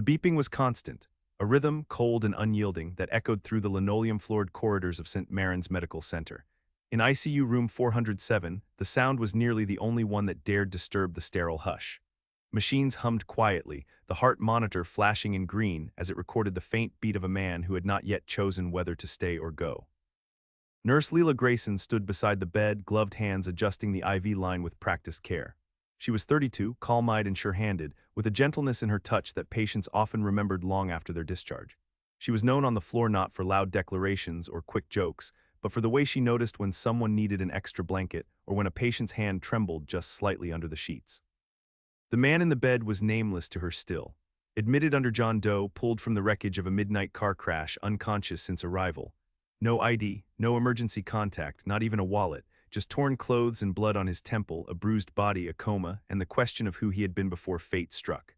The beeping was constant, a rhythm cold and unyielding that echoed through the linoleum-floored corridors of St. Maron's Medical Center. In ICU room 407, the sound was nearly the only one that dared disturb the sterile hush. Machines hummed quietly, the heart monitor flashing in green as it recorded the faint beat of a man who had not yet chosen whether to stay or go. Nurse Leela Grayson stood beside the bed, gloved hands adjusting the IV line with practiced care. She was 32, calm-eyed and sure-handed, with a gentleness in her touch that patients often remembered long after their discharge. She was known on the floor not for loud declarations or quick jokes, but for the way she noticed when someone needed an extra blanket or when a patient's hand trembled just slightly under the sheets. The man in the bed was nameless to her still. Admitted under John Doe, pulled from the wreckage of a midnight car crash, unconscious since arrival. No ID, no emergency contact, not even a wallet, just torn clothes and blood on his temple, a bruised body, a coma, and the question of who he had been before fate struck.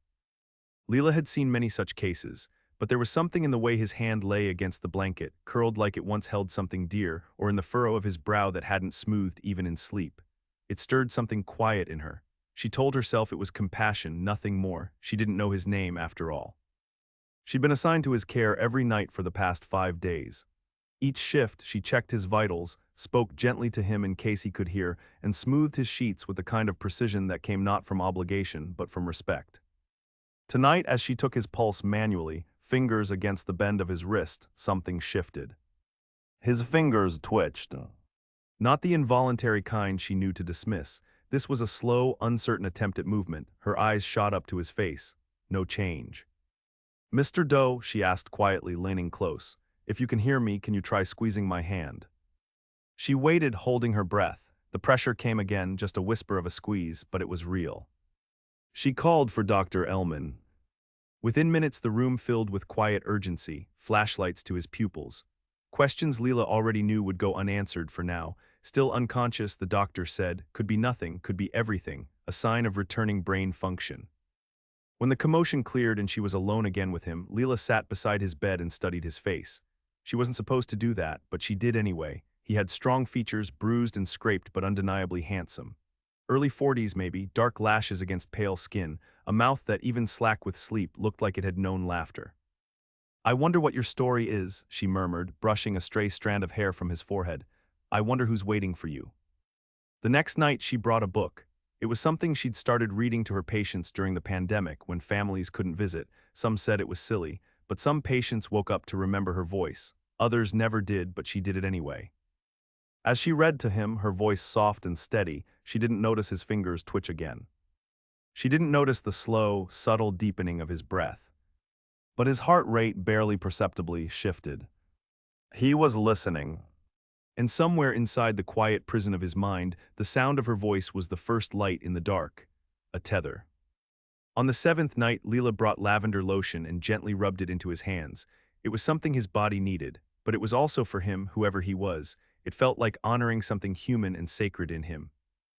Leela had seen many such cases, but there was something in the way his hand lay against the blanket, curled like it once held something dear, or in the furrow of his brow that hadn't smoothed even in sleep. It stirred something quiet in her. She told herself it was compassion, nothing more. She didn't know his name after all. She'd been assigned to his care every night for the past 5 days. Each shift, she checked his vitals, spoke gently to him in case he could hear, and smoothed his sheets with the kind of precision that came not from obligation, but from respect. Tonight, as she took his pulse manually, fingers against the bend of his wrist, something shifted. His fingers twitched. Not the involuntary kind she knew to dismiss. This was a slow, uncertain attempt at movement. Her eyes shot up to his face. No change. "Mr. Doe," she asked quietly, leaning close. "If you can hear me, can you try squeezing my hand?" She waited, holding her breath. The pressure came again, just a whisper of a squeeze, but it was real. She called for Dr. Ellman. Within minutes the room filled with quiet urgency, flashlights to his pupils. Questions Leela already knew would go unanswered for now. Still unconscious, the doctor said, could be nothing, could be everything, a sign of returning brain function. When the commotion cleared and she was alone again with him, Leela sat beside his bed and studied his face. She wasn't supposed to do that, but she did anyway. He had strong features, bruised and scraped but undeniably handsome. Early 40s maybe, dark lashes against pale skin, a mouth that, even slack with sleep, looked like it had known laughter. "I wonder what your story is," she murmured, brushing a stray strand of hair from his forehead. "I wonder who's waiting for you." The next night she brought a book. It was something she'd started reading to her patients during the pandemic when families couldn't visit. Some said it was silly, but some patients woke up to remember her voice. Others never did, but she did it anyway. As she read to him, her voice soft and steady, she didn't notice his fingers twitch again. She didn't notice the slow, subtle deepening of his breath. But his heart rate barely perceptibly shifted. He was listening. And somewhere inside the quiet prison of his mind, the sound of her voice was the first light in the dark. A tether. On the 7th night, Leela brought lavender lotion and gently rubbed it into his hands. It was something his body needed, but it was also for him, whoever he was. It felt like honoring something human and sacred in him.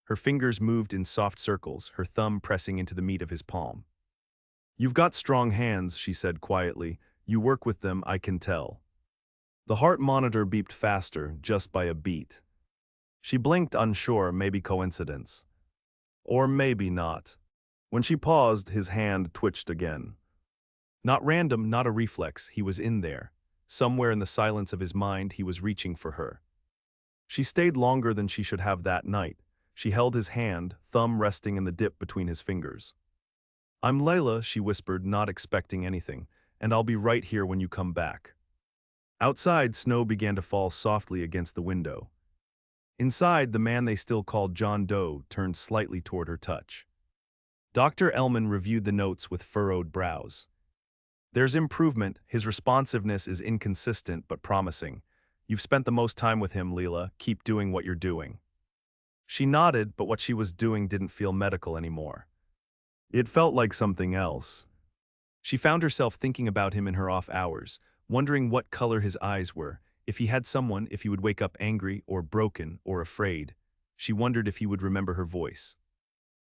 Her fingers moved in soft circles, her thumb pressing into the meat of his palm. "You've got strong hands," she said quietly. "You work with them, I can tell." The heart monitor beeped faster, just by a beat. She blinked, unsure, maybe coincidence. Or maybe not. When she paused, his hand twitched again. Not random, not a reflex, he was in there. Somewhere in the silence of his mind, he was reaching for her. She stayed longer than she should have that night. She held his hand, thumb resting in the dip between his fingers. "I'm Layla," she whispered, not expecting anything, "and I'll be right here when you come back." Outside, snow began to fall softly against the window. Inside, the man they still called John Doe turned slightly toward her touch. Dr. Ellman reviewed the notes with furrowed brows. "There's improvement. His responsiveness is inconsistent but promising. You've spent the most time with him, Leela. Keep doing what you're doing." She nodded, but what she was doing didn't feel medical anymore. It felt like something else. She found herself thinking about him in her off hours, wondering what color his eyes were, if he had someone, if he would wake up angry or broken or afraid. She wondered if he would remember her voice.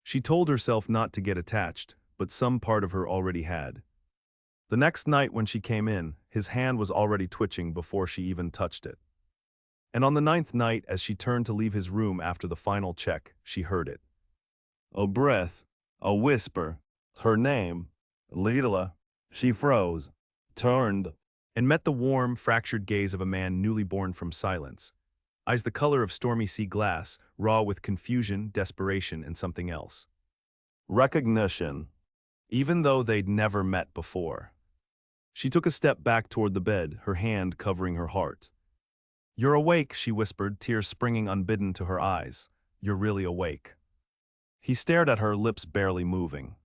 She told herself not to get attached, but some part of her already had. The next night when she came in, his hand was already twitching before she even touched it. And on the 9th night, as she turned to leave his room after the final check, she heard it. A breath, a whisper, her name, Leela. She froze, turned, and met the warm, fractured gaze of a man newly born from silence. Eyes the color of stormy sea glass, raw with confusion, desperation, and something else. Recognition, even though they'd never met before. She took a step back toward the bed, her hand covering her heart. "You're awake," she whispered, tears springing unbidden to her eyes. "You're really awake." He stared at her, lips barely moving.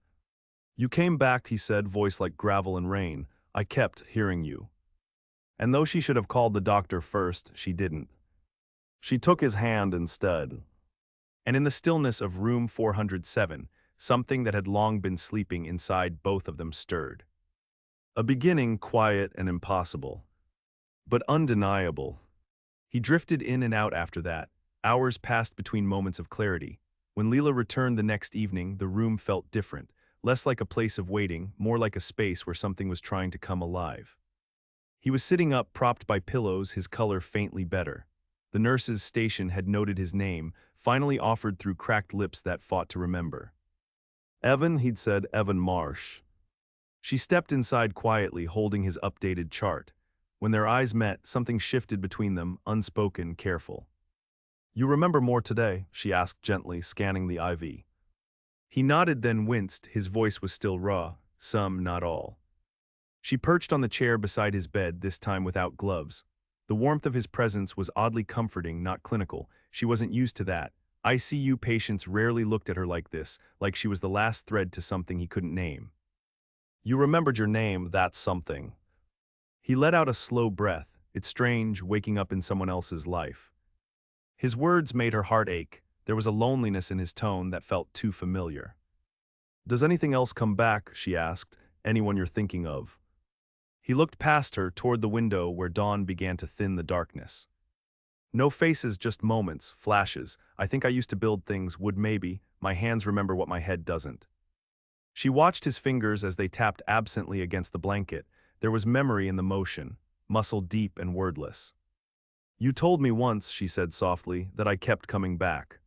"You came back," he said, voice like gravel and rain. "I kept hearing you." And though she should have called the doctor first, she didn't. She took his hand instead. And in the stillness of room 407, something that had long been sleeping inside both of them stirred. A beginning quiet and impossible, but undeniable. He drifted in and out after that. Hours passed between moments of clarity. When Leela returned the next evening, the room felt different, less like a place of waiting, more like a space where something was trying to come alive. He was sitting up, propped by pillows, his color faintly better. The nurse's station had noted his name, finally offered through cracked lips that fought to remember. "Evan," he'd said, "Evan Marsh." She stepped inside quietly, holding his updated chart. When their eyes met, something shifted between them, unspoken, careful. "You remember more today?" she asked gently, scanning the IV. He nodded, then winced. His voice was still raw. "Some, not all." She perched on the chair beside his bed, this time without gloves. The warmth of his presence was oddly comforting, not clinical. She wasn't used to that. ICU patients rarely looked at her like this, like she was the last thread to something he couldn't name. "You remembered your name, that's something." He let out a slow breath. It's strange, waking up in someone else's life. His words made her heart ache. There was a loneliness in his tone that felt too familiar. "Does anything else come back?" she asked. "Anyone you're thinking of?" He looked past her, toward the window where dawn began to thin the darkness. "No faces, just moments, flashes. I think I used to build things, would maybe. My hands remember what my head doesn't." She watched his fingers as they tapped absently against the blanket. There was memory in the motion, muscle deep and wordless. "You told me once," she said softly, "that I kept coming back."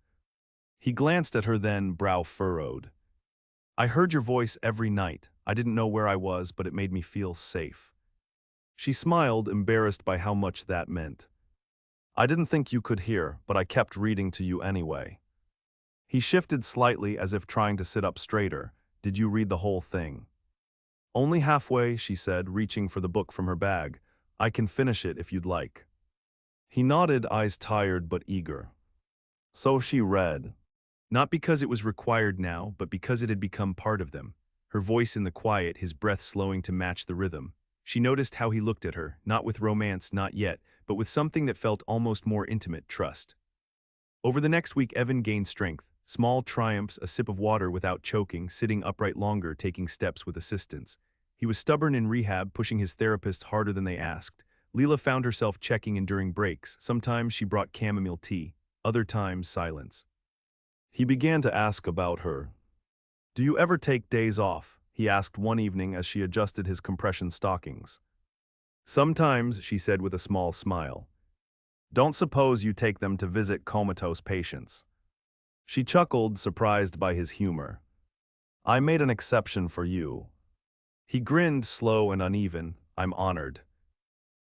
He glanced at her then, brow furrowed. "I heard your voice every night. I didn't know where I was, but it made me feel safe." She smiled, embarrassed by how much that meant. "I didn't think you could hear, but I kept reading to you anyway." He shifted slightly as if trying to sit up straighter. "Did you read the whole thing?" "Only halfway," she said, reaching for the book from her bag. "I can finish it if you'd like." He nodded, eyes tired but eager. So she read. Not because it was required now, but because it had become part of them. Her voice in the quiet, his breath slowing to match the rhythm. She noticed how he looked at her, not with romance, not yet, but with something that felt almost more intimate, trust. Over the next week, Evan gained strength. Small triumphs, a sip of water without choking, sitting upright longer, taking steps with assistance. He was stubborn in rehab, pushing his therapist harder than they asked. Leela found herself checking in during breaks. Sometimes she brought chamomile tea, other times silence. He began to ask about her. "Do you ever take days off?" he asked one evening as she adjusted his compression stockings. "Sometimes," she said with a small smile. "Don't suppose you take them to visit comatose patients." She chuckled, surprised by his humor. "I made an exception for you." He grinned, slow and uneven. "I'm honored."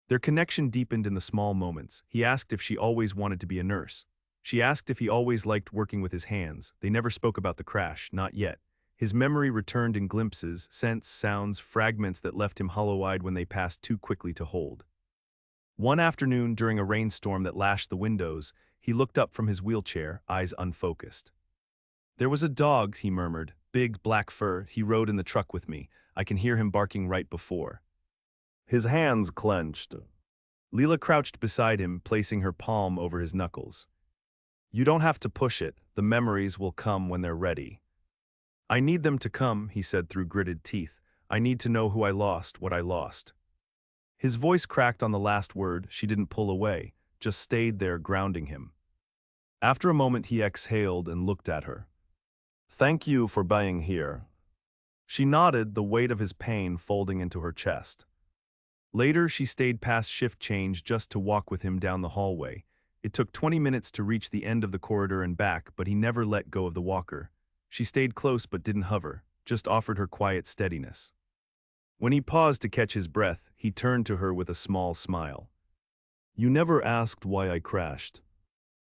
Their connection deepened in the small moments. He asked if she always wanted to be a nurse. She asked if he always liked working with his hands. They never spoke about the crash, not yet. His memory returned in glimpses, scents, sounds, fragments that left him hollow-eyed when they passed too quickly to hold. One afternoon, during a rainstorm that lashed the windows, he looked up from his wheelchair, eyes unfocused. "There was a dog," he murmured. "Big, black fur. He rode in the truck with me. I can hear him barking right before." His hands clenched. Leela crouched beside him, placing her palm over his knuckles. "You don't have to push it. The memories will come when they're ready." "I need them to come," he said through gritted teeth. "I need to know who I lost, what I lost." His voice cracked on the last word. She didn't pull away, just stayed there, grounding him. After a moment, he exhaled and looked at her. "Thank you for being here." She nodded, the weight of his pain folding into her chest. Later, she stayed past shift change just to walk with him down the hallway. It took 20 minutes to reach the end of the corridor and back, but he never let go of the walker. She stayed close but didn't hover, just offered her quiet steadiness. When he paused to catch his breath, he turned to her with a small smile. You never asked why I crashed.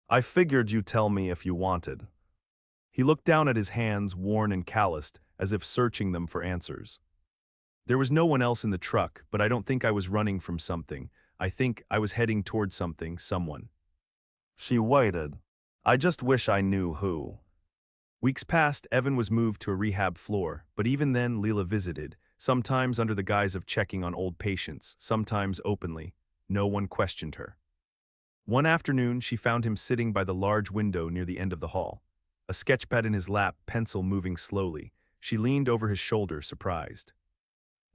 I figured you'd tell me if you wanted. He looked down at his hands, worn and calloused, as if searching them for answers. There was no one else in the truck, but I don't think I was running from something. I think I was heading toward something, someone. She waited. I just wish I knew who. Weeks passed, Evan was moved to a rehab floor, but even then Leela visited, sometimes under the guise of checking on old patients, sometimes openly. No one questioned her. One afternoon, she found him sitting by the large window near the end of the hall. A sketchpad in his lap, pencil moving slowly. She leaned over his shoulder, surprised.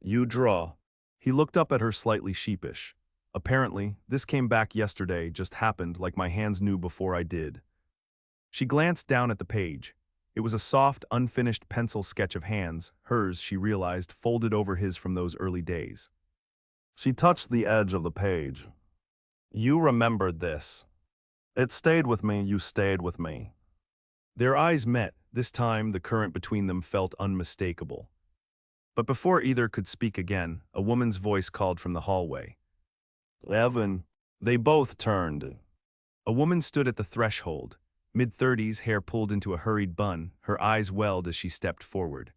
You draw. He looked up at her slightly sheepish. Apparently, this came back yesterday, just happened like my hands knew before I did. She glanced down at the page. It was a soft, unfinished pencil sketch of hands, hers, she realized, folded over his from those early days. She touched the edge of the page. You remembered this. It stayed with me, you stayed with me. Their eyes met. This time, the current between them felt unmistakable. But before either could speak again, a woman's voice called from the hallway. Evan. They both turned. A woman stood at the threshold, mid-30s, hair pulled into a hurried bun, her eyes welled as she stepped forward.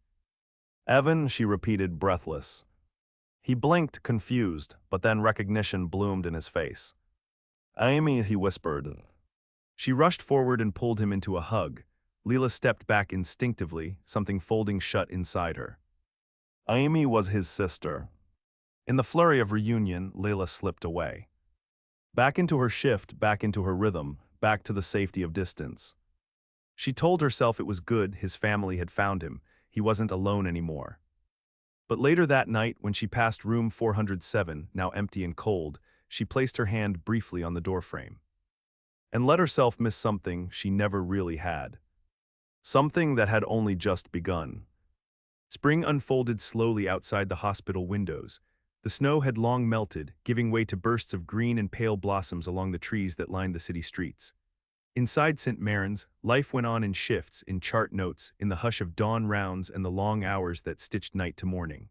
Evan, she repeated, breathless. He blinked, confused, but then recognition bloomed in his face. Amy, he whispered. She rushed forward and pulled him into a hug. Leela stepped back instinctively, something folding shut inside her. Amy was his sister. In the flurry of reunion, Leila slipped away. Back into her shift, back into her rhythm, back to the safety of distance. She told herself it was good his family had found him, he wasn't alone anymore. But later that night, when she passed room 407, now empty and cold, she placed her hand briefly on the doorframe. And let herself miss something she never really had. Something that had only just begun. Spring unfolded slowly outside the hospital windows. The snow had long melted, giving way to bursts of green and pale blossoms along the trees that lined the city streets. Inside St. Maron's, life went on in shifts, in chart notes, in the hush of dawn rounds and the long hours that stitched night to morning.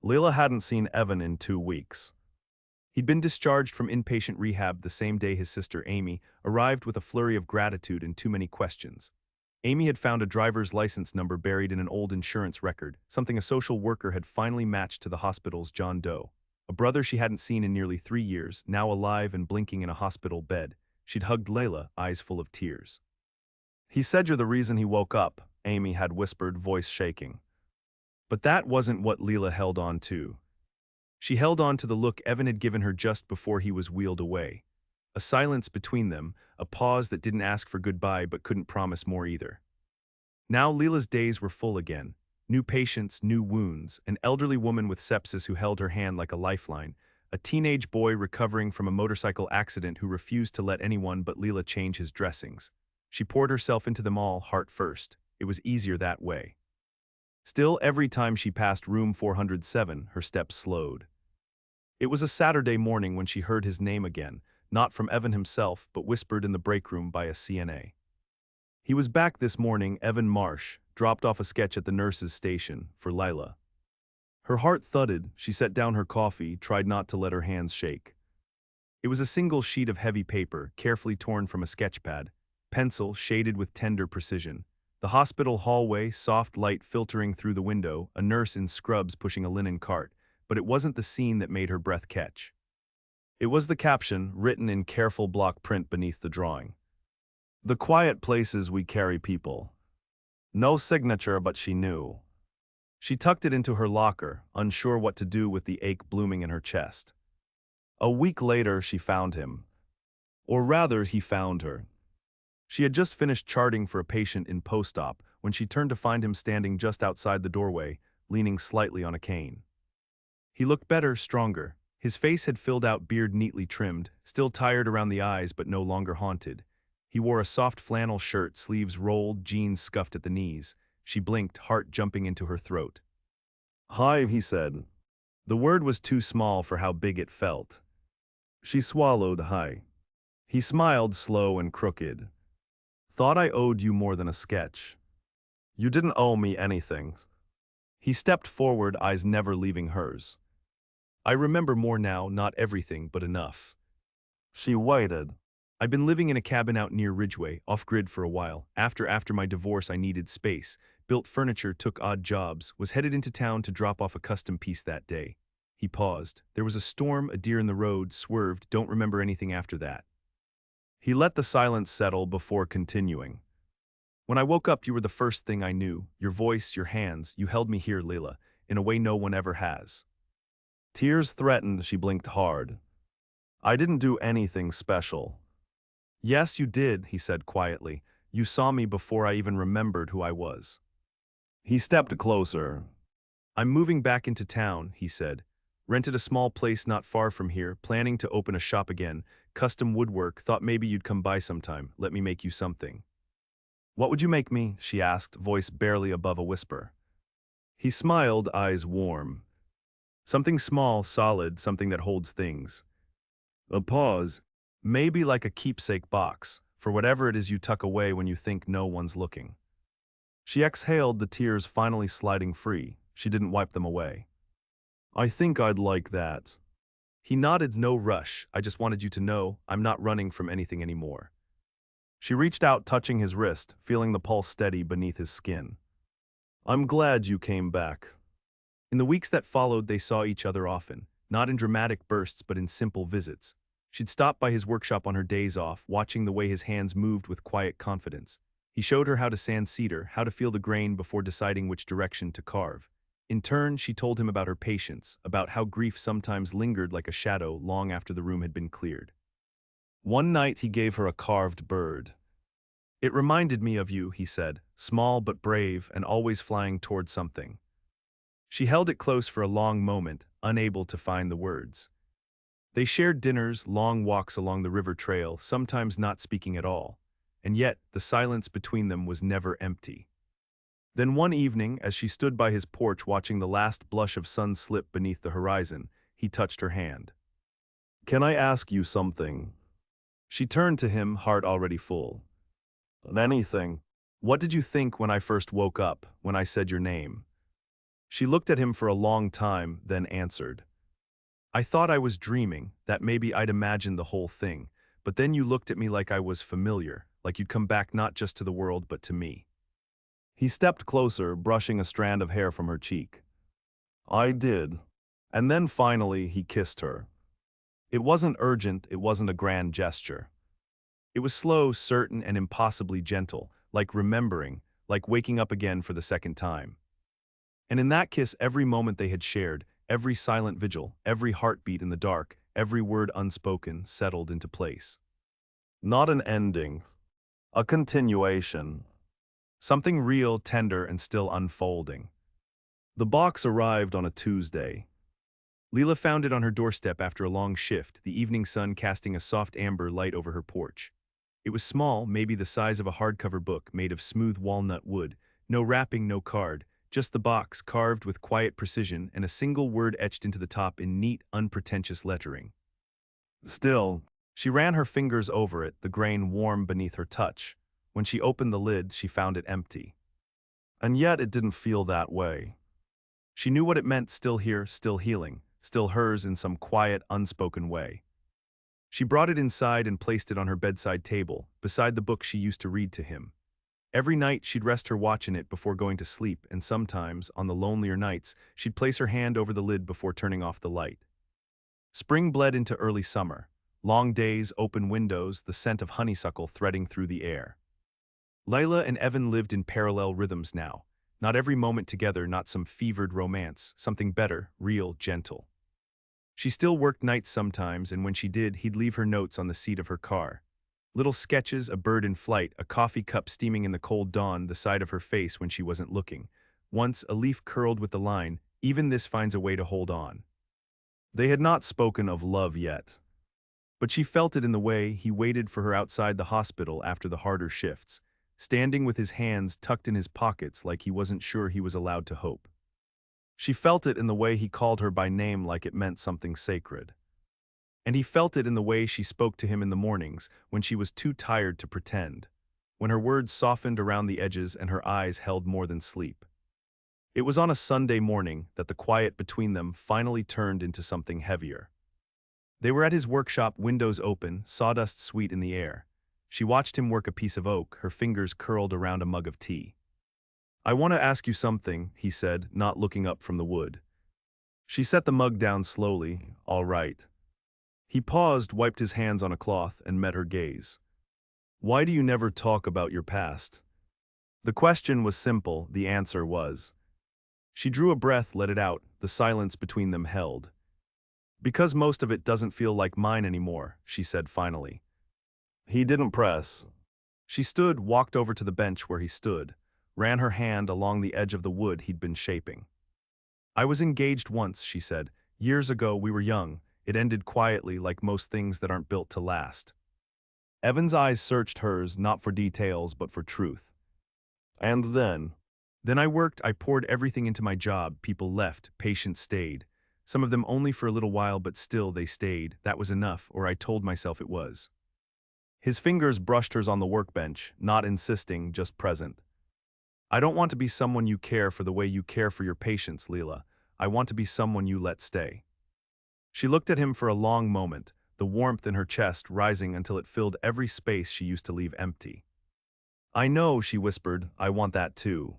Leila hadn't seen Evan in 2 weeks. He'd been discharged from inpatient rehab the same day his sister Amy arrived with a flurry of gratitude and too many questions. Amy had found a driver's license number buried in an old insurance record, something a social worker had finally matched to the hospital's John Doe. A brother she hadn't seen in nearly 3 years, now alive and blinking in a hospital bed. She'd hugged Layla, eyes full of tears. He said you're the reason he woke up, Amy had whispered, voice shaking. But that wasn't what Leela held on to. She held on to the look Evan had given her just before he was wheeled away. A silence between them, a pause that didn't ask for goodbye but couldn't promise more either. Now Leela's days were full again. New patients, new wounds, an elderly woman with sepsis who held her hand like a lifeline, a teenage boy recovering from a motorcycle accident who refused to let anyone but Leela change his dressings. She poured herself into them all, heart first. It was easier that way. Still, every time she passed room 407, her steps slowed. It was a Saturday morning when she heard his name again, not from Evan himself, but whispered in the break room by a CNA. He was back this morning, Evan Marsh, dropped off a sketch at the nurse's station, for Lila. Her heart thudded, she set down her coffee, tried not to let her hands shake. It was a single sheet of heavy paper, carefully torn from a sketchpad, pencil shaded with tender precision. The hospital hallway, soft light filtering through the window, a nurse in scrubs pushing a linen cart, but it wasn't the scene that made her breath catch. It was the caption, written in careful block print beneath the drawing. The quiet places we carry people. No signature, but she knew. She tucked it into her locker, unsure what to do with the ache blooming in her chest. A week later, she found him. Or rather, he found her. She had just finished charting for a patient in post-op when she turned to find him standing just outside the doorway, leaning slightly on a cane. He looked better, stronger. His face had filled out, beard neatly trimmed, still tired around the eyes but no longer haunted. He wore a soft flannel shirt, sleeves rolled, jeans scuffed at the knees. She blinked, heart jumping into her throat. Hi, he said. The word was too small for how big it felt. She swallowed, hi. He smiled, slow and crooked. Thought I owed you more than a sketch. You didn't owe me anything. He stepped forward, eyes never leaving hers. I remember more now, not everything, but enough. She waited. I'd been living in a cabin out near Ridgeway, off-grid for a while. After my divorce I needed space, built furniture, took odd jobs, was headed into town to drop off a custom piece that day. He paused. There was a storm, a deer in the road, swerved, don't remember anything after that. He let the silence settle before continuing. When I woke up you were the first thing I knew. Your voice, your hands, you held me here, Layla, in a way no one ever has. Tears threatened, she blinked hard. I didn't do anything special. Yes, you did, he said quietly. You saw me before I even remembered who I was. He stepped closer. I'm moving back into town, he said. Rented a small place not far from here, planning to open a shop again. Custom woodwork, thought maybe you'd come by sometime. Let me make you something. What would you make me? She asked, voice barely above a whisper. He smiled, eyes warm. Something small, solid, something that holds things. A pause. Maybe like a keepsake box, for whatever it is you tuck away when you think no one's looking. She exhaled, the tears finally sliding free. She didn't wipe them away. I think I'd like that. He nodded, no rush. I just wanted you to know I'm not running from anything anymore. She reached out, touching his wrist, feeling the pulse steady beneath his skin. I'm glad you came back. In the weeks that followed, they saw each other often, not in dramatic bursts but in simple visits. She'd stop by his workshop on her days off, watching the way his hands moved with quiet confidence. He showed her how to sand cedar, how to feel the grain before deciding which direction to carve. In turn, she told him about her patience, about how grief sometimes lingered like a shadow long after the room had been cleared. One night he gave her a carved bird. It reminded me of you, he said, small but brave and always flying toward something. She held it close for a long moment, unable to find the words. They shared dinners, long walks along the river trail, sometimes not speaking at all, and yet the silence between them was never empty. Then one evening, as she stood by his porch watching the last blush of sun slip beneath the horizon, he touched her hand. Can I ask you something? She turned to him, heart already full. Anything. What did you think when I first woke up, when I said your name? She looked at him for a long time, then answered. I thought I was dreaming, that maybe I'd imagined the whole thing, but then you looked at me like I was familiar, like you'd come back not just to the world but to me. He stepped closer, brushing a strand of hair from her cheek. I did. And then finally he kissed her. It wasn't urgent, it wasn't a grand gesture. It was slow, certain, and impossibly gentle, like remembering, like waking up again for the second time. And in that kiss, every moment they had shared, every silent vigil, every heartbeat in the dark, every word unspoken, settled into place. Not an ending. A continuation. Something real, tender, and still unfolding. The box arrived on a Tuesday. Leela found it on her doorstep after a long shift, the evening sun casting a soft amber light over her porch. It was small, maybe the size of a hardcover book made of smooth walnut wood, no wrapping, no card, just the box carved with quiet precision and a single word etched into the top in neat, unpretentious lettering. Still, she ran her fingers over it, the grain warm beneath her touch. When she opened the lid, she found it empty. And yet it didn't feel that way. She knew what it meant, still here, still healing, still hers in some quiet, unspoken way. She brought it inside and placed it on her bedside table, beside the book she used to read to him. Every night she'd rest her watch in it before going to sleep, and sometimes, on the lonelier nights, she'd place her hand over the lid before turning off the light. Spring bled into early summer. Long days, open windows, the scent of honeysuckle threading through the air. Layla and Evan lived in parallel rhythms now. Not every moment together, not some fevered romance, something better, real, gentle. She still worked nights sometimes, and when she did, he'd leave her notes on the seat of her car. Little sketches, a bird in flight, a coffee cup steaming in the cold dawn, the side of her face when she wasn't looking. Once, a leaf curled with the line, "Even this finds a way to hold on." They had not spoken of love yet. But she felt it in the way he waited for her outside the hospital after the harder shifts, standing with his hands tucked in his pockets like he wasn't sure he was allowed to hope. She felt it in the way he called her by name like it meant something sacred. And he felt it in the way she spoke to him in the mornings when she was too tired to pretend, when her words softened around the edges and her eyes held more than sleep. It was on a Sunday morning that the quiet between them finally turned into something heavier. They were at his workshop, windows open, sawdust sweet in the air. She watched him work a piece of oak, her fingers curled around a mug of tea. "I want to ask you something," he said, not looking up from the wood. She set the mug down slowly. "All right." He paused, wiped his hands on a cloth, and met her gaze. "Why do you never talk about your past?" The question was simple, the answer was. She drew a breath, let it out, the silence between them held. "Because most of it doesn't feel like mine anymore," she said finally. He didn't press. She stood, walked over to the bench where he stood, ran her hand along the edge of the wood he'd been shaping. "I was engaged once," she said. "Years ago, we were young. It ended quietly, like most things that aren't built to last." Evan's eyes searched hers, not for details, but for truth. "And then?" "Then I worked, I poured everything into my job. People left, patients stayed. Some of them only for a little while, but still they stayed. That was enough, or I told myself it was." His fingers brushed hers on the workbench, not insisting, just present. "I don't want to be someone you care for the way you care for your patients, Leela. I want to be someone you let stay." She looked at him for a long moment, the warmth in her chest rising until it filled every space she used to leave empty. "I know," she whispered, "I want that too."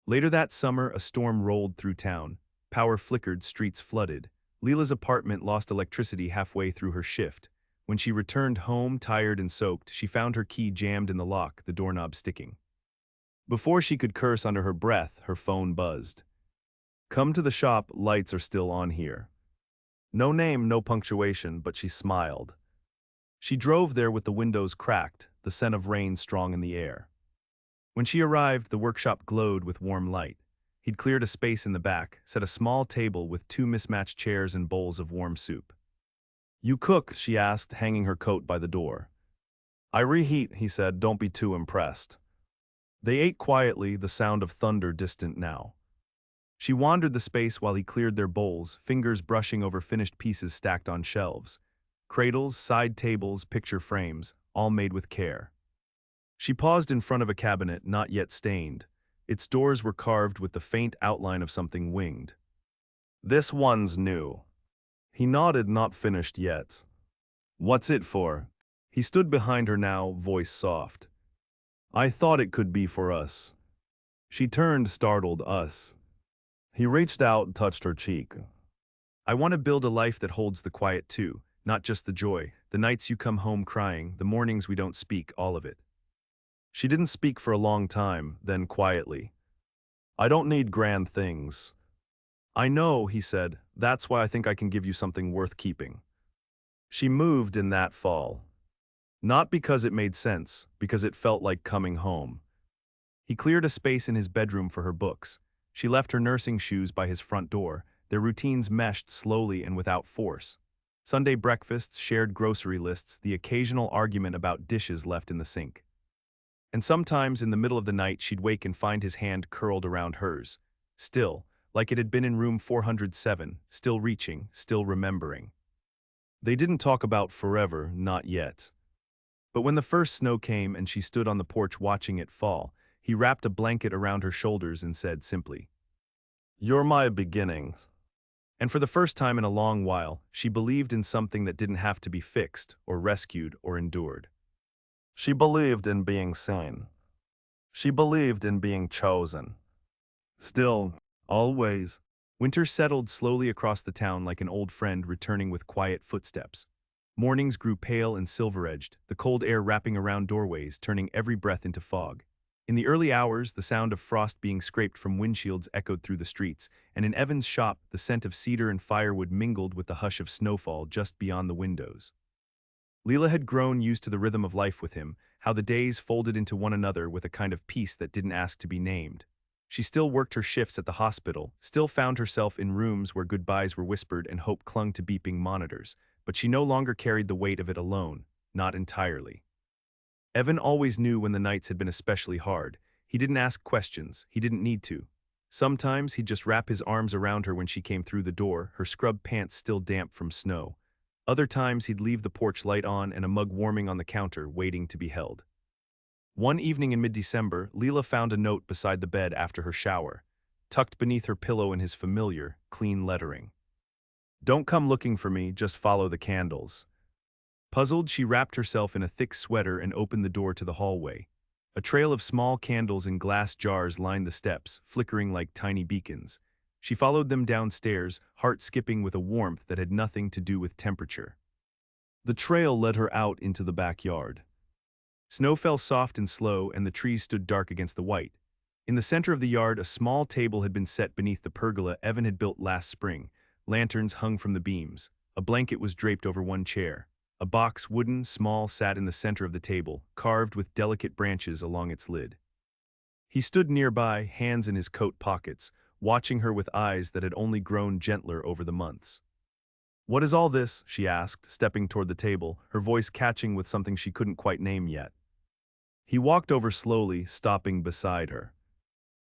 Later that summer, a storm rolled through town. Power flickered, streets flooded. Leela's apartment lost electricity halfway through her shift. When she returned home, tired and soaked, she found her key jammed in the lock, the doorknob sticking. Before she could curse under her breath, her phone buzzed. "Come to the shop, lights are still on here." No name, no punctuation, but she smiled. She drove there with the windows cracked, the scent of rain strong in the air. When she arrived, the workshop glowed with warm light. He'd cleared a space in the back, set a small table with two mismatched chairs and bowls of warm soup. "You cook?" she asked, hanging her coat by the door. "I reheat," he said, "don't be too impressed." They ate quietly, the sound of thunder distant now. She wandered the space while he cleared their bowls, fingers brushing over finished pieces stacked on shelves. Cradles, side tables, picture frames, all made with care. She paused in front of a cabinet not yet stained. Its doors were carved with the faint outline of something winged. "This one's new." He nodded, "Not finished yet." "What's it for?" He stood behind her now, voice soft. "I thought it could be for us." She turned, startled. "Us?" He reached out, touched her cheek. "I want to build a life that holds the quiet too, not just the joy, the nights you come home crying, the mornings we don't speak, all of it." She didn't speak for a long time, then quietly. "I don't need grand things." "I know," he said. "That's why I think I can give you something worth keeping." She moved in that fall. Not because it made sense, because it felt like coming home. He cleared a space in his bedroom for her books. She left her nursing shoes by his front door, their routines meshed slowly and without force. Sunday breakfasts, shared grocery lists, the occasional argument about dishes left in the sink. And sometimes in the middle of the night she'd wake and find his hand curled around hers. Still, like it had been in room 407, still reaching, still remembering. They didn't talk about forever, not yet. But when the first snow came and she stood on the porch watching it fall, he wrapped a blanket around her shoulders and said simply, "You're my beginnings." And for the first time in a long while, she believed in something that didn't have to be fixed, or rescued, or endured. She believed in being seen. She believed in being chosen. Still, always. Winter settled slowly across the town like an old friend returning with quiet footsteps. Mornings grew pale and silver-edged, the cold air wrapping around doorways, turning every breath into fog. In the early hours, the sound of frost being scraped from windshields echoed through the streets, and in Evan's shop, the scent of cedar and firewood mingled with the hush of snowfall just beyond the windows. Leela had grown used to the rhythm of life with him, how the days folded into one another with a kind of peace that didn't ask to be named. She still worked her shifts at the hospital, still found herself in rooms where goodbyes were whispered and hope clung to beeping monitors, but she no longer carried the weight of it alone, not entirely. Evan always knew when the nights had been especially hard. He didn't ask questions, he didn't need to. Sometimes he'd just wrap his arms around her when she came through the door, her scrubbed pants still damp from snow. Other times he'd leave the porch light on and a mug warming on the counter, waiting to be held. One evening in mid-December, Leela found a note beside the bed after her shower. tucked beneath her pillow in his familiar, clean lettering. "Don't come looking for me, just follow the candles." Puzzled, she wrapped herself in a thick sweater and opened the door to the hallway. A trail of small candles in glass jars lined the steps, flickering like tiny beacons. She followed them downstairs, heart skipping with a warmth that had nothing to do with temperature. The trail led her out into the backyard. Snow fell soft and slow, and the trees stood dark against the white. In the center of the yard, a small table had been set beneath the pergola Evan had built last spring. Lanterns hung from the beams. A blanket was draped over one chair. A box, wooden, small, sat in the center of the table, carved with delicate branches along its lid. He stood nearby, hands in his coat pockets, watching her with eyes that had only grown gentler over the months. "What is all this?" she asked, stepping toward the table, her voice catching with something she couldn't quite name yet. He walked over slowly, stopping beside her.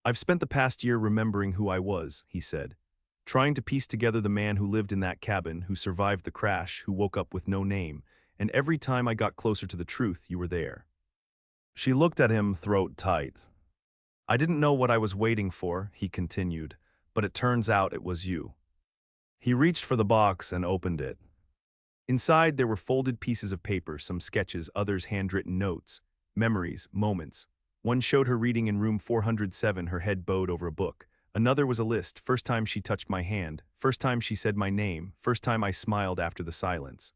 "I've spent the past year remembering who I was," he said. "Trying to piece together the man who lived in that cabin, who survived the crash, who woke up with no name, and every time I got closer to the truth, you were there." She looked at him, throat tight. "I didn't know what I was waiting for," he continued, "but it turns out it was you." He reached for the box and opened it. Inside there were folded pieces of paper, some sketches, others handwritten notes, memories, moments. One showed her reading in room 407, her head bowed over a book. Another was a list: first time she touched my hand, first time she said my name, first time I smiled after the silence.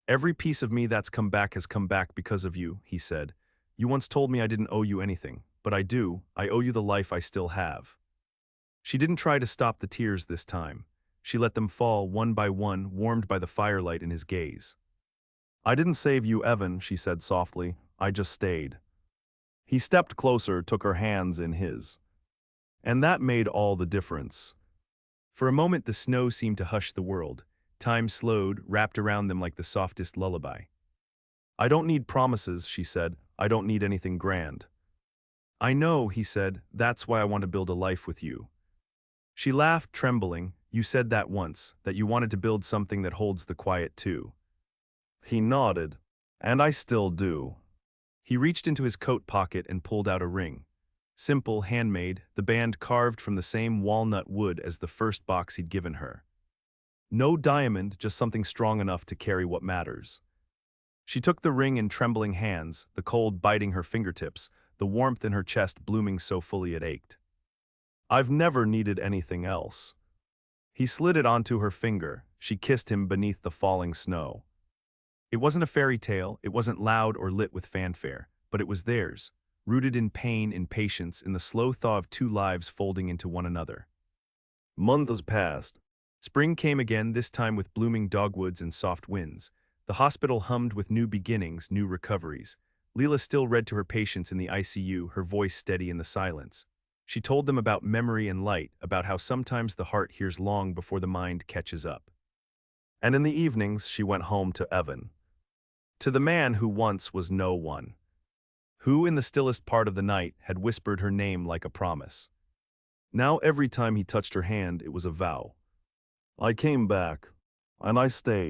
"Every piece of me that's come back has come back because of you," he said. "You once told me I didn't owe you anything, but I do. I owe you the life I still have." She didn't try to stop the tears this time. She let them fall one by one, warmed by the firelight in his gaze. "I didn't save you, Evan," she said softly. "I just stayed." He stepped closer, took her hands in his. And that made all the difference. For a moment the snow seemed to hush the world. Time slowed, wrapped around them like the softest lullaby. "I don't need promises," she said. "I don't need anything grand." "I know," he said. "That's why I want to build a life with you." She laughed, trembling. "You said that once, that you wanted to build something that holds the quiet too." He nodded. "And I still do." He reached into his coat pocket and pulled out a ring. Simple, handmade, the band carved from the same walnut wood as the first box he'd given her. No diamond, just something strong enough to carry what matters. She took the ring in trembling hands, the cold biting her fingertips, the warmth in her chest blooming so fully it ached. "I've never needed anything else." He slid it onto her finger. She kissed him beneath the falling snow. It wasn't a fairy tale, it wasn't loud or lit with fanfare, but it was theirs, rooted in pain, in patience, in the slow thaw of two lives folding into one another. Months passed. Spring came again, this time with blooming dogwoods and soft winds. The hospital hummed with new beginnings, new recoveries. Leela still read to her patients in the ICU, her voice steady in the silence. She told them about memory and light, about how sometimes the heart hears long before the mind catches up. And in the evenings, she went home to Evan. To the man who once was no one. Who, in the stillest part of the night, had whispered her name like a promise. Now every time he touched her hand, it was a vow. "I came back, and I stayed."